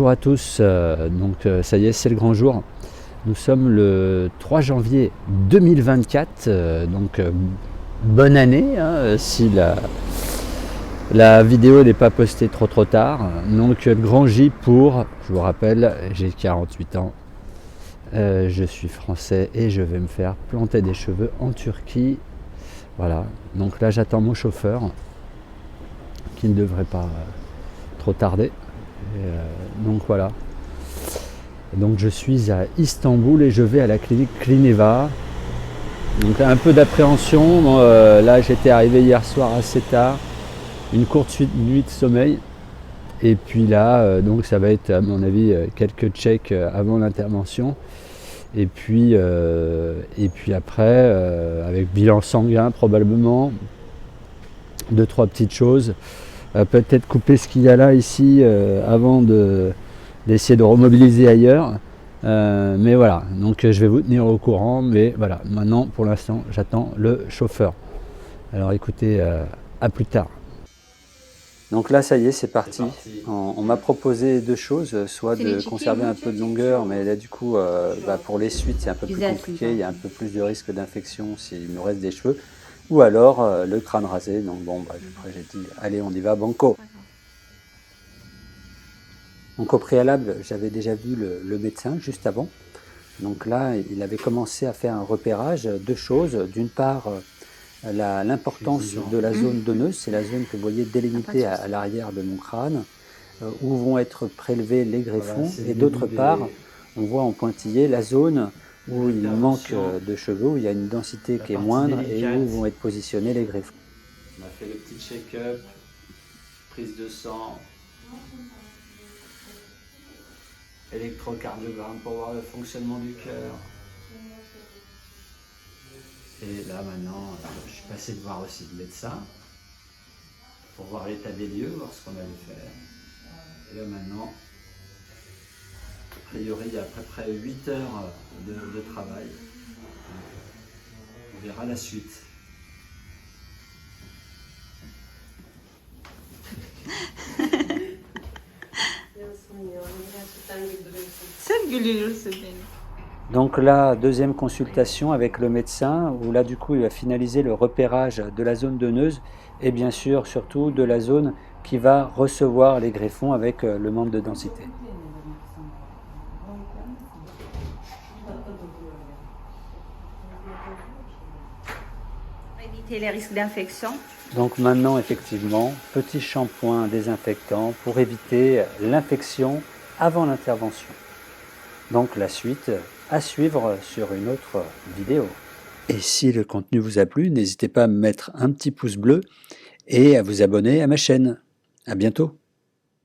Bonjour à tous, ça y est, c'est le grand jour. Nous sommes le 3 janvier 2024, bonne année, hein, si la vidéo n'est pas postée trop tard. Donc le grand J pour, je vous rappelle, j'ai 48 ans, je suis français et je vais me faire planter des cheveux en Turquie. Voilà, donc là j'attends mon chauffeur qui ne devrait pas trop tarder. Donc voilà. Donc je suis à Istanbul et je vais à la clinique Clineva. Donc un peu d'appréhension. Là j'étais arrivé hier soir assez tard, une courte nuit de sommeil. Et puis là, donc ça va être à mon avis quelques checks avant l'intervention. Et puis après, avec bilan sanguin probablement, 2-3 petites choses. Peut-être couper ce qu'il y a là ici avant d'essayer de remobiliser ailleurs. Mais voilà, donc je vais vous tenir au courant. Mais voilà, maintenant pour l'instant j'attends le chauffeur. Alors écoutez, à plus tard. Donc là ça y est, c'est parti. On m'a proposé deux choses, soit de conserver un peu de longueur, mais là du coup pour les suites c'est un peu plus compliqué, il y a un peu plus de risque d'infection s'il me reste des cheveux. Ou alors le crâne rasé. Donc bon, après j'ai dit, allez, on y va, banco. Donc au préalable, j'avais déjà vu le médecin juste avant. Donc là, il avait commencé à faire un repérage, deux choses. D'une part, l'importance de la zone donneuse, c'est la zone que vous voyez délimitée à l'arrière de mon crâne, où vont être prélevés les greffons. Voilà, et d'autre part, on voit en pointillé la zone où il manque de cheveux, où il y a une densité qui est moindre et où vont être positionnés les greffons. On a fait le petit check-up, prise de sang, électrocardiogramme pour voir le fonctionnement du cœur. Et là maintenant, je suis passé de voir aussi le médecin pour voir l'état des lieux, voir ce qu'on allait faire. Et là maintenant, a priori, il y a à peu près 8 heures de travail. On verra la suite. Donc là, deuxième consultation avec le médecin, où là du coup il va finaliser le repérage de la zone donneuse et bien sûr surtout de la zone qui va recevoir les greffons avec le manque de densité. Éviter les risques d'infection. Donc maintenant effectivement, petit shampoing désinfectant pour éviter l'infection avant l'intervention. Donc la suite à suivre sur une autre vidéo. Et si le contenu vous a plu, n'hésitez pas à me mettre un petit pouce bleu et à vous abonner à ma chaîne. À bientôt.